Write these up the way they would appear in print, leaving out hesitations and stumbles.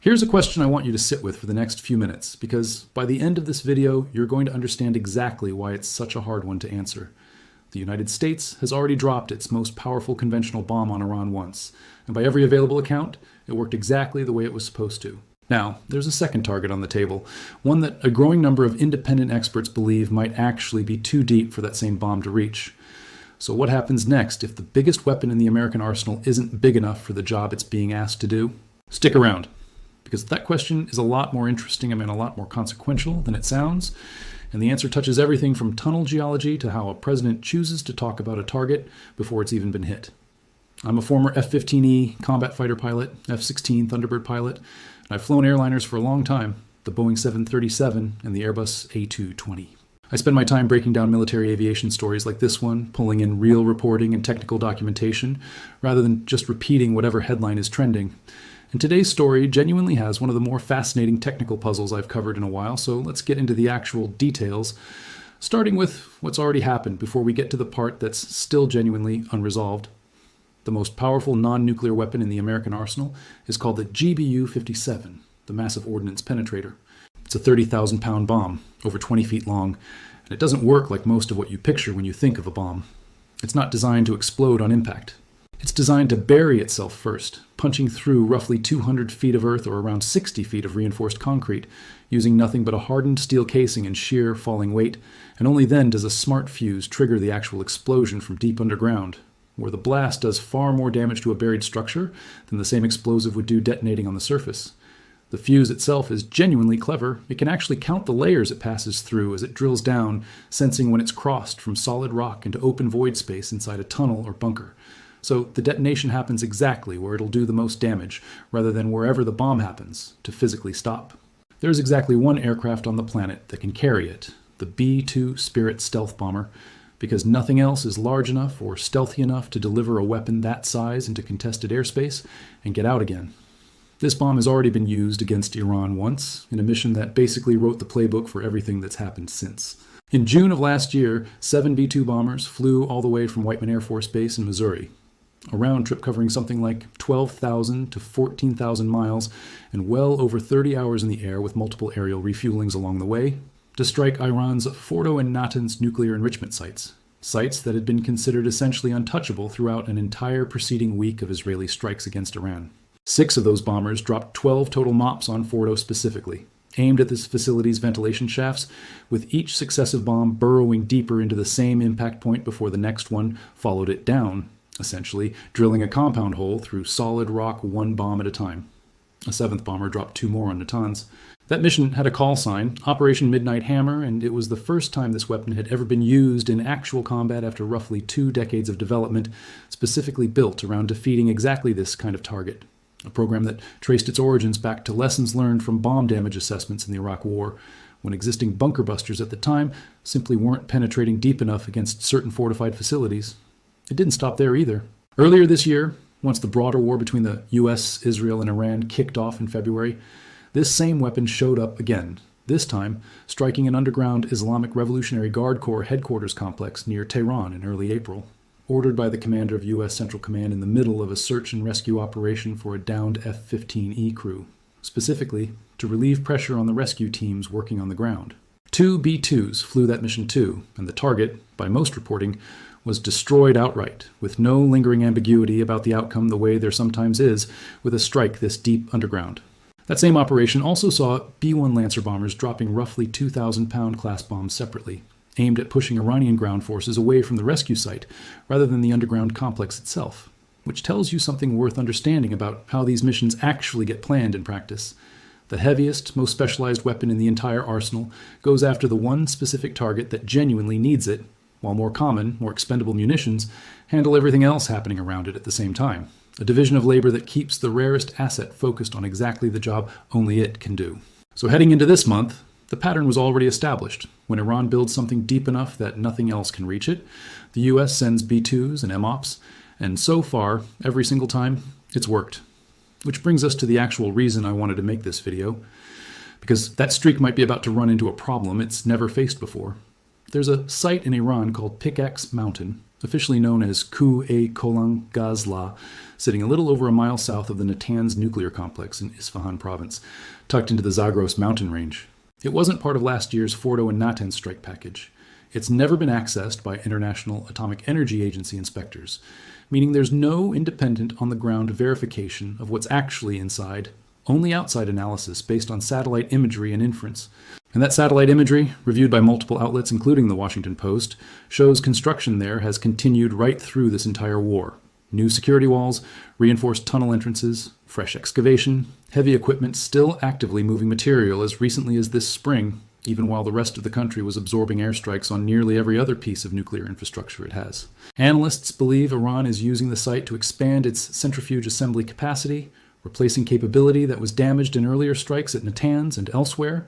Here's a question I want you to sit with for the next few minutes, because by the end of this video, you're going to understand exactly why it's such a hard one to answer. The United States has already dropped its most powerful conventional bomb on Iran once, and by every available account, it worked exactly the way it was supposed to. Now, there's a second target on the table, one that a growing number of independent experts believe might actually be too deep for that same bomb to reach. So what happens next if the biggest weapon in the American arsenal isn't big enough for the job it's being asked to do? Stick around, because that question is a lot more interesting and a lot more consequential than it sounds, and the answer touches everything from tunnel geology to how a president chooses to talk about a target before it's even been hit. I'm a former F-15E combat fighter pilot, F-16 Thunderbird pilot, and I've flown airliners for a long time, the Boeing 737 and the Airbus A220. I spend my time breaking down military aviation stories like this one, pulling in real reporting and technical documentation, rather than just repeating whatever headline is trending. And today's story genuinely has one of the more fascinating technical puzzles I've covered in a while, so let's get into the actual details, starting with what's already happened before we get to the part that's still genuinely unresolved. The most powerful non-nuclear weapon in the American arsenal is called the GBU-57, the Massive Ordnance Penetrator. It's a 30,000-pound bomb, over 20 feet long, and it doesn't work like most of what you picture when you think of a bomb. It's not designed to explode on impact. It's designed to bury itself first, punching through roughly 200 feet of earth or around 60 feet of reinforced concrete, using nothing but a hardened steel casing and sheer falling weight, and only then does a smart fuse trigger the actual explosion from deep underground, where the blast does far more damage to a buried structure than the same explosive would do detonating on the surface. The fuse itself is genuinely clever. It can actually count the layers it passes through as it drills down, sensing when it's crossed from solid rock into open void space inside a tunnel or bunker. So the detonation happens exactly where it'll do the most damage, rather than wherever the bomb happens, to physically stop. There's exactly one aircraft on the planet that can carry it, the B-2 Spirit stealth bomber, because nothing else is large enough or stealthy enough to deliver a weapon that size into contested airspace and get out again. This bomb has already been used against Iran once, in a mission that basically wrote the playbook for everything that's happened since. In June of last year, 7 B-2 bombers flew all the way from Whiteman Air Force Base in Missouri, a round trip covering something like 12,000 to 14,000 miles and well over 30 hours in the air with multiple aerial refuelings along the way, to strike Iran's Fordo and Natanz nuclear enrichment sites that had been considered essentially untouchable throughout an entire preceding week of Israeli strikes against Iran. 6 of those bombers dropped 12 total MOPs on Fordo specifically, aimed at this facility's ventilation shafts, with each successive bomb burrowing deeper into the same impact point before the next one followed it down, essentially drilling a compound hole through solid rock one bomb at a time. A 7th bomber dropped 2 more on Natanz. That mission had a call sign, Operation Midnight Hammer, and it was the first time this weapon had ever been used in actual combat after roughly 2 decades of development, specifically built around defeating exactly this kind of target. A program that traced its origins back to lessons learned from bomb damage assessments in the Iraq War, when existing bunker busters at the time simply weren't penetrating deep enough against certain fortified facilities. It didn't stop there either. Earlier this year, once the broader war between the US, Israel, and Iran kicked off in February, this same weapon showed up again, this time striking an underground Islamic Revolutionary Guard Corps headquarters complex near Tehran in early April, ordered by the commander of US Central Command in the middle of a search and rescue operation for a downed F-15E crew, specifically to relieve pressure on the rescue teams working on the ground. 2 B-2s flew that mission too, and the target, by most reporting, was destroyed outright, with no lingering ambiguity about the outcome the way there sometimes is with a strike this deep underground. That same operation also saw B-1 Lancer bombers dropping roughly 2,000-pound class bombs separately, aimed at pushing Iranian ground forces away from the rescue site rather than the underground complex itself, which tells you something worth understanding about how these missions actually get planned in practice. The heaviest, most specialized weapon in the entire arsenal goes after the one specific target that genuinely needs it, while more common, more expendable munitions handle everything else happening around it at the same time. A division of labor that keeps the rarest asset focused on exactly the job only it can do. So heading into this month, the pattern was already established. When Iran builds something deep enough that nothing else can reach it, the US sends B-2s and MOPs, and so far, every single time, it's worked. Which brings us to the actual reason I wanted to make this video, because that streak might be about to run into a problem it's never faced before. There's a site in Iran called Pickaxe Mountain, officially known as Ku-e Kolang-Gazla, sitting a little over a mile south of the Natanz nuclear complex in Isfahan province, tucked into the Zagros mountain range. It wasn't part of last year's Fordo and Natanz strike package. It's never been accessed by International Atomic Energy Agency inspectors, meaning there's no independent on-the-ground verification of what's actually inside, only outside analysis based on satellite imagery and inference. And that satellite imagery, reviewed by multiple outlets including the Washington Post, shows construction there has continued right through this entire war. New security walls, reinforced tunnel entrances, fresh excavation, heavy equipment still actively moving material as recently as this spring, even while the rest of the country was absorbing airstrikes on nearly every other piece of nuclear infrastructure it has. Analysts believe Iran is using the site to expand its centrifuge assembly capacity, replacing capability that was damaged in earlier strikes at Natanz and elsewhere,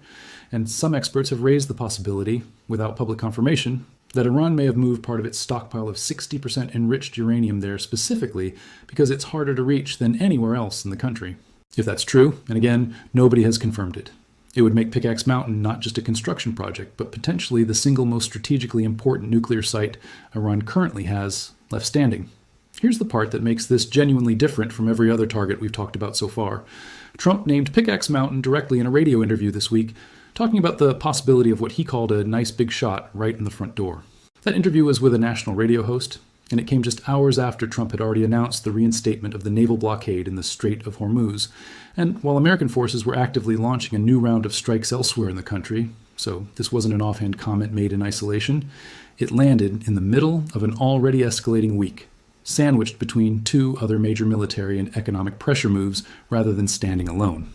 and some experts have raised the possibility, without public confirmation, that Iran may have moved part of its stockpile of 60% enriched uranium there specifically because it's harder to reach than anywhere else in the country. If that's true, and again, nobody has confirmed it, it would make Pickaxe Mountain not just a construction project, but potentially the single most strategically important nuclear site Iran currently has left standing. Here's the part that makes this genuinely different from every other target we've talked about so far. Trump named Pickaxe Mountain directly in a radio interview this week, talking about the possibility of what he called a nice big shot right in the front door. That interview was with a national radio host, and it came just hours after Trump had already announced the reinstatement of the naval blockade in the Strait of Hormuz. And while American forces were actively launching a new round of strikes elsewhere in the country, so this wasn't an offhand comment made in isolation, it landed in the middle of an already escalating week, sandwiched between two other major military and economic pressure moves rather than standing alone.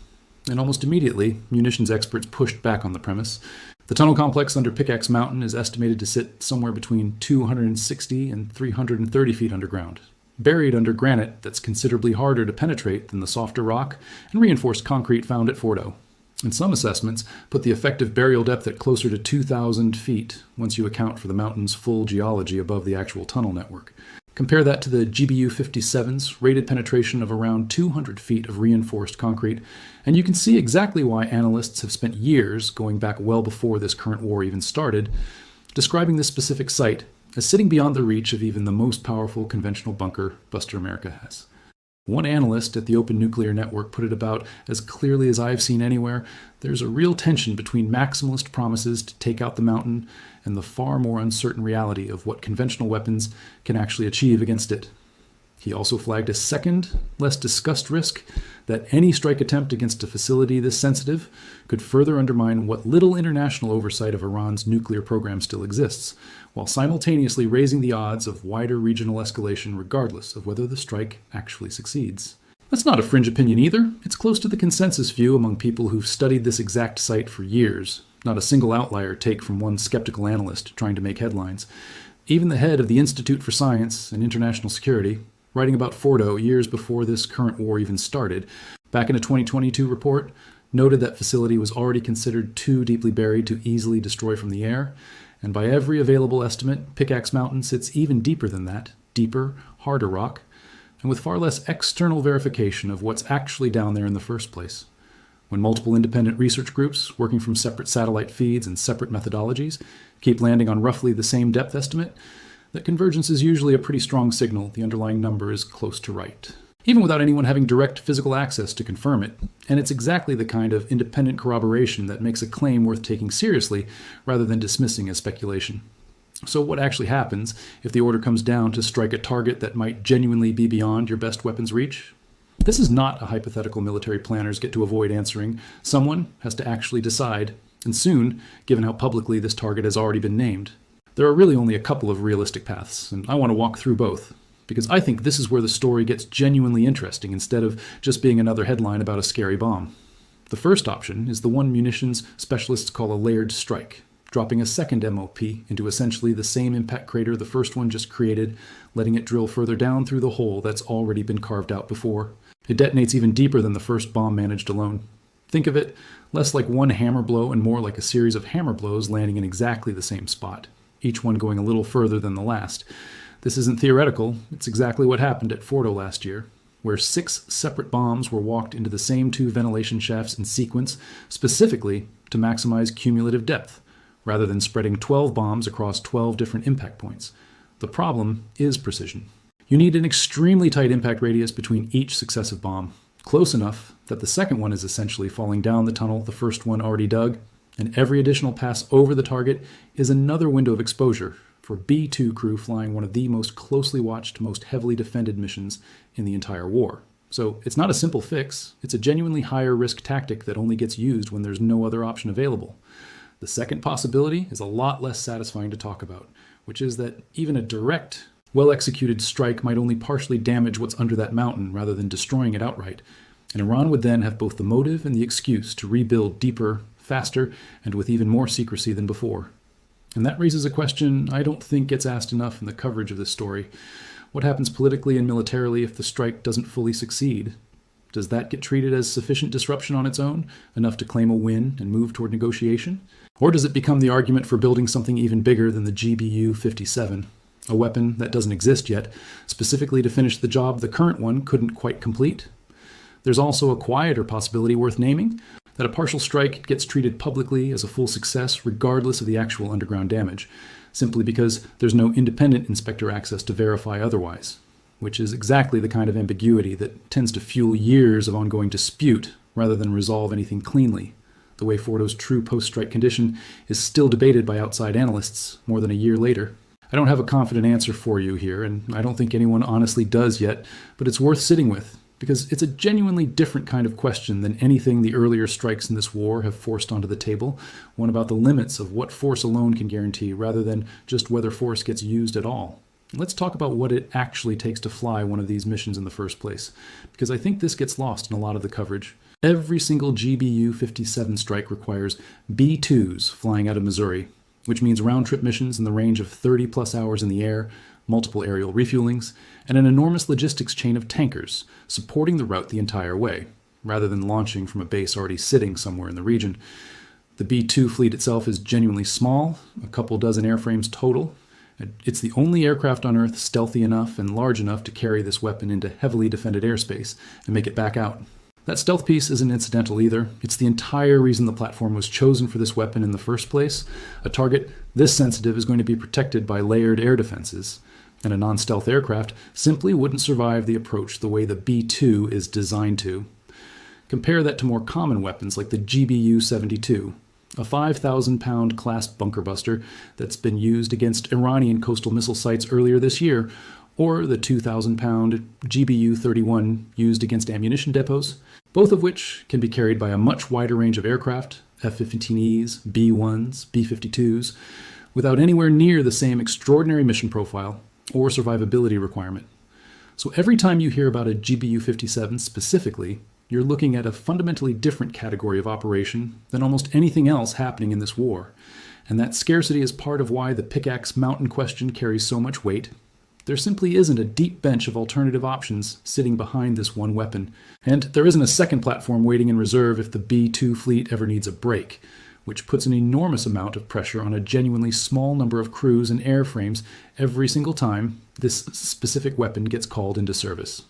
And almost immediately, munitions experts pushed back on the premise. The tunnel complex under Pickaxe Mountain is estimated to sit somewhere between 260 and 330 feet underground, buried under granite that's considerably harder to penetrate than the softer rock and reinforced concrete found at Fordo. And some assessments put the effective burial depth at closer to 2,000 feet once you account for the mountain's full geology above the actual tunnel network. Compare that to the GBU-57's rated penetration of around 200 feet of reinforced concrete, and you can see exactly why analysts have spent years, going back well before this current war even started, describing this specific site as sitting beyond the reach of even the most powerful conventional bunker Buster America has. One analyst at the Open Nuclear Network put it about as clearly as I've seen anywhere: there's a real tension between maximalist promises to take out the mountain and the far more uncertain reality of what conventional weapons can actually achieve against it. He also flagged a second, less discussed risk that any strike attempt against a facility this sensitive could further undermine what little international oversight of Iran's nuclear program still exists, while simultaneously raising the odds of wider regional escalation regardless of whether the strike actually succeeds. That's not a fringe opinion either. It's close to the consensus view among people who've studied this exact site for years, not a single outlier take from one skeptical analyst trying to make headlines. Even the head of the Institute for Science and International Security, writing about Fordo years before this current war even started, back in a 2022 report, noted that facility was already considered too deeply buried to easily destroy from the air, and by every available estimate, Pickaxe Mountain sits even deeper than that, deeper, harder rock, and with far less external verification of what's actually down there in the first place. When multiple independent research groups, working from separate satellite feeds and separate methodologies, keep landing on roughly the same depth estimate, that convergence is usually a pretty strong signal the underlying number is close to right, even without anyone having direct physical access to confirm it. And it's exactly the kind of independent corroboration that makes a claim worth taking seriously rather than dismissing as speculation. So what actually happens if the order comes down to strike a target that might genuinely be beyond your best weapon's reach? This is not a hypothetical military planners get to avoid answering. Someone has to actually decide, and soon, given how publicly this target has already been named. There are really only a couple of realistic paths, and I want to walk through both, because I think this is where the story gets genuinely interesting instead of just being another headline about a scary bomb. The first option is the one munitions specialists call a layered strike, dropping a second MOP into essentially the same impact crater the first one just created, letting it drill further down through the hole that's already been carved out before. It detonates even deeper than the first bomb managed alone. Think of it less like one hammer blow and more like a series of hammer blows landing in exactly the same spot, each one going a little further than the last. This isn't theoretical, it's exactly what happened at Fordo last year, where 6 separate bombs were walked into the same 2 ventilation shafts in sequence, specifically to maximize cumulative depth, rather than spreading 12 bombs across 12 different impact points. The problem is precision. You need an extremely tight impact radius between each successive bomb, close enough that the second one is essentially falling down the tunnel the first one already dug, and every additional pass over the target is another window of exposure for B-2 crew flying one of the most closely watched, most heavily defended missions in the entire war. So it's not a simple fix, it's a genuinely higher risk tactic that only gets used when there's no other option available. The second possibility is a lot less satisfying to talk about, which is that even a direct, well-executed strike might only partially damage what's under that mountain rather than destroying it outright. And Iran would then have both the motive and the excuse to rebuild deeper, faster, and with even more secrecy than before. And that raises a question I don't think gets asked enough in the coverage of this story. What happens politically and militarily if the strike doesn't fully succeed? Does that get treated as sufficient disruption on its own, enough to claim a win and move toward negotiation? Or does it become the argument for building something even bigger than the GBU-57? A weapon that doesn't exist yet, specifically to finish the job the current one couldn't quite complete? There's also a quieter possibility worth naming, that a partial strike gets treated publicly as a full success regardless of the actual underground damage, simply because there's no independent inspector access to verify otherwise, which is exactly the kind of ambiguity that tends to fuel years of ongoing dispute rather than resolve anything cleanly. The way Fordo's true post-strike condition is still debated by outside analysts more than a year later. I don't have a confident answer for you here, and I don't think anyone honestly does yet, but it's worth sitting with, because it's a genuinely different kind of question than anything the earlier strikes in this war have forced onto the table, one about the limits of what force alone can guarantee rather than just whether force gets used at all. Let's talk about what it actually takes to fly one of these missions in the first place, because I think this gets lost in a lot of the coverage. Every single GBU-57 strike requires B-2s flying out of Missouri, which means round-trip missions in the range of 30-plus hours in the air, multiple aerial refuelings, and an enormous logistics chain of tankers supporting the route the entire way, rather than launching from a base already sitting somewhere in the region. The B-2 fleet itself is genuinely small, a couple dozen airframes total. It's the only aircraft on Earth stealthy enough and large enough to carry this weapon into heavily defended airspace and make it back out. That stealth piece isn't incidental either. It's the entire reason the platform was chosen for this weapon in the first place. A target this sensitive is going to be protected by layered air defenses, and a non-stealth aircraft simply wouldn't survive the approach the way the B-2 is designed to. Compare that to more common weapons like the GBU-72, a 5,000-pound class bunker buster that's been used against Iranian coastal missile sites earlier this year, or the 2,000-pound GBU-31 used against ammunition depots, both of which can be carried by a much wider range of aircraft, F-15Es, B-1s, B-52s, without anywhere near the same extraordinary mission profile or survivability requirement. So every time you hear about a GBU-57 specifically, you're looking at a fundamentally different category of operation than almost anything else happening in this war. And that scarcity is part of why the Pickaxe Mountain question carries so much weight. There simply isn't a deep bench of alternative options sitting behind this one weapon. And there isn't a second platform waiting in reserve if the B-2 fleet ever needs a break, which puts an enormous amount of pressure on a genuinely small number of crews and airframes every single time this specific weapon gets called into service.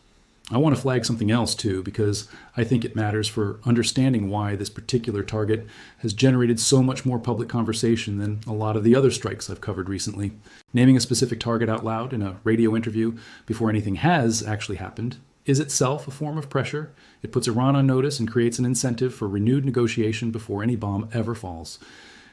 I want to flag something else too, because I think it matters for understanding why this particular target has generated so much more public conversation than a lot of the other strikes I've covered recently. Naming a specific target out loud in a radio interview before anything has actually happened is itself a form of pressure. It puts Iran on notice and creates an incentive for renewed negotiation before any bomb ever falls.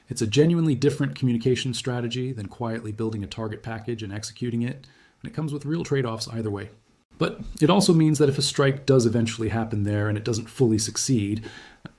It's a genuinely different communication strategy than quietly building a target package and executing it, and it comes with real trade-offs either way. But it also means that if a strike does eventually happen there and it doesn't fully succeed,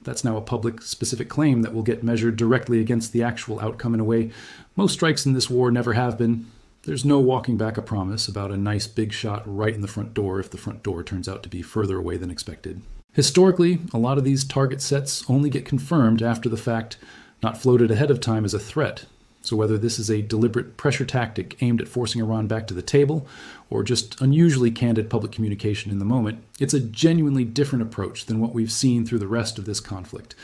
that's now a public specific claim that will get measured directly against the actual outcome in a way most strikes in this war never have been. There's no walking back a promise about a nice big shot right in the front door if the front door turns out to be further away than expected. Historically, a lot of these target sets only get confirmed after the fact, not floated ahead of time as a threat. So whether this is a deliberate pressure tactic aimed at forcing Iran back to the table, or just unusually candid public communication in the moment, it's a genuinely different approach than what we've seen through the rest of this conflict.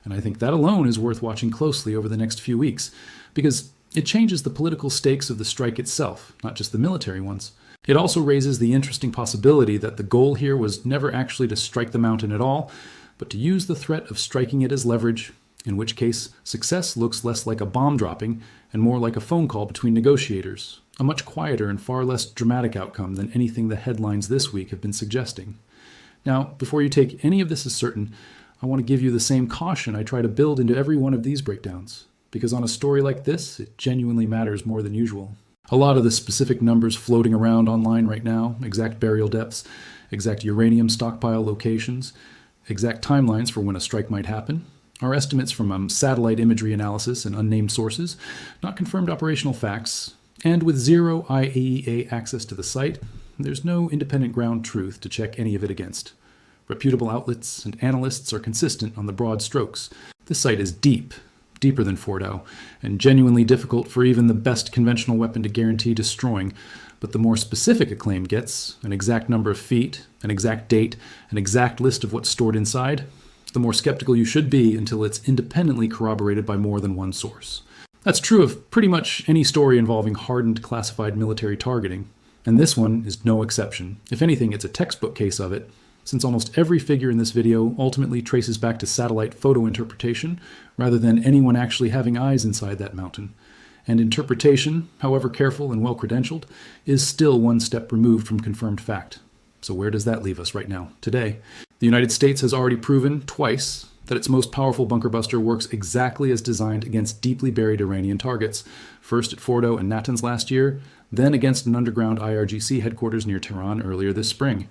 And I think that alone is worth watching closely over the next few weeks, because it changes the political stakes of the strike itself, not just the military ones. It also raises the interesting possibility that the goal here was never actually to strike the mountain at all, but to use the threat of striking it as leverage in which case success looks less like a bomb dropping and more like a phone call between negotiators, a much quieter and far less dramatic outcome than anything the headlines this week have been suggesting. Now, before you take any of this as certain, I want to give you the same caution I try to build into every one of these breakdowns, because on a story like this, it genuinely matters more than usual. A lot of the specific numbers floating around online right now, exact burial depths, exact uranium stockpile locations, exact timelines for when a strike might happen, are estimates from satellite imagery analysis and unnamed sources, not confirmed operational facts, and with zero IAEA access to the site, there's no independent ground truth to check any of it against. Reputable outlets and analysts are consistent on the broad strokes. This site is deeper than Fordow, and genuinely difficult for even the best conventional weapon to guarantee destroying. But the more specific a claim gets, an exact number of feet, an exact date, an exact list of what's stored inside, the more skeptical you should be until it's independently corroborated by more than one source. That's true of pretty much any story involving hardened classified military targeting, and this one is no exception. If anything, it's a textbook case of it, since almost every figure in this video ultimately traces back to satellite photo interpretation rather than anyone actually having eyes inside that mountain. And interpretation, however careful and well-credentialed, is still one step removed from confirmed fact. So where does that leave us right now, today? The United States has already proven twice that its most powerful bunker buster works exactly as designed against deeply buried Iranian targets, first at Fordow and Natanz last year, then against an underground IRGC headquarters near Tehran earlier this spring.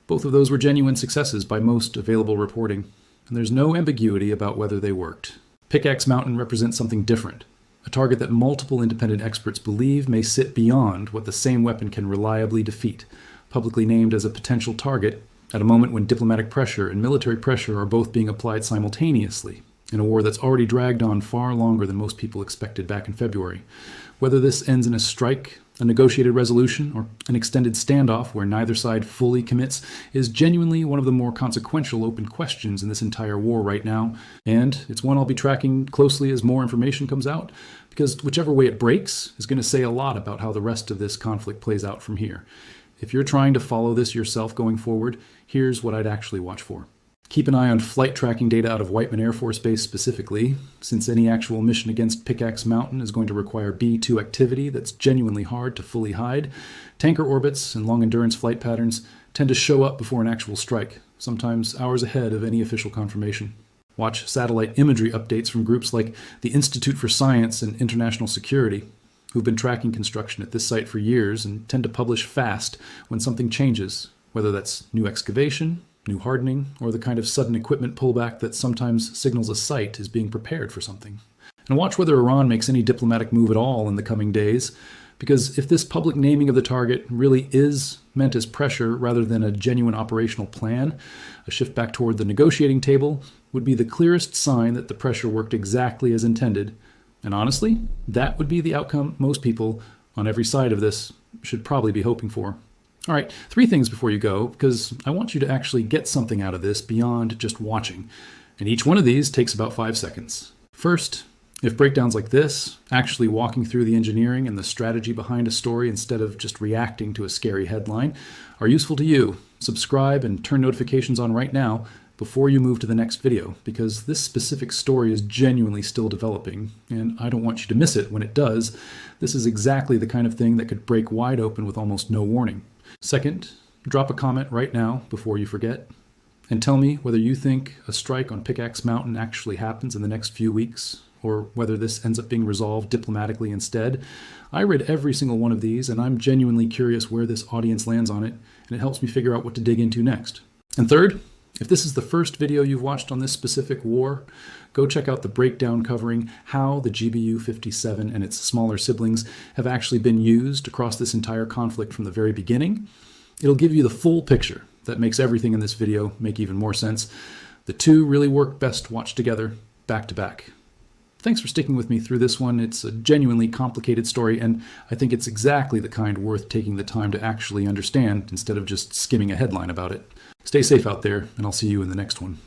Both of those were genuine successes by most available reporting, and there's no ambiguity about whether they worked. Pickaxe Mountain represents something different, a target that multiple independent experts believe may sit beyond what the same weapon can reliably defeat, publicly named as a potential target at a moment when diplomatic pressure and military pressure are both being applied simultaneously in a war that's already dragged on far longer than most people expected back in February. Whether this ends in a strike, a negotiated resolution, or an extended standoff where neither side fully commits is genuinely one of the more consequential open questions in this entire war right now, and it's one I'll be tracking closely as more information comes out, because whichever way it breaks is going to say a lot about how the rest of this conflict plays out from here. If you're trying to follow this yourself going forward, here's what I'd actually watch for. Keep an eye on flight tracking data out of Whiteman Air Force Base specifically, since any actual mission against Pickaxe Mountain is going to require B-2 activity that's genuinely hard to fully hide. Tanker orbits and long-endurance flight patterns tend to show up before an actual strike, sometimes hours ahead of any official confirmation. Watch satellite imagery updates from groups like the Institute for Science and International Security, who've been tracking construction at this site for years and tend to publish fast when something changes, whether that's new excavation, new hardening, or the kind of sudden equipment pullback that sometimes signals a site is being prepared for something. And watch whether Iran makes any diplomatic move at all in the coming days, because if this public naming of the target really is meant as pressure rather than a genuine operational plan, a shift back toward the negotiating table would be the clearest sign that the pressure worked exactly as intended. And honestly, that would be the outcome most people on every side of this should probably be hoping for. All right, 3 things before you go, because I want you to actually get something out of this beyond just watching. And each one of these takes about 5 seconds. First, if breakdowns like this, actually walking through the engineering and the strategy behind a story instead of just reacting to a scary headline, are useful to you, subscribe and turn notifications on right now before you move to the next video, because this specific story is genuinely still developing, and I don't want you to miss it when it does. This is exactly the kind of thing that could break wide open with almost no warning. Second, drop a comment right now before you forget, and tell me whether you think a strike on Pickaxe Mountain actually happens in the next few weeks, or whether this ends up being resolved diplomatically instead. I read every single one of these, and I'm genuinely curious where this audience lands on it, and it helps me figure out what to dig into next. And third, if this is the first video you've watched on this specific war, go check out the breakdown covering how the GBU-57 and its smaller siblings have actually been used across this entire conflict from the very beginning. It'll give you the full picture that makes everything in this video make even more sense. The two really work best watched together, back to back. Thanks for sticking with me through this one. It's a genuinely complicated story, and I think it's exactly the kind worth taking the time to actually understand instead of just skimming a headline about it. Stay safe out there, and I'll see you in the next one.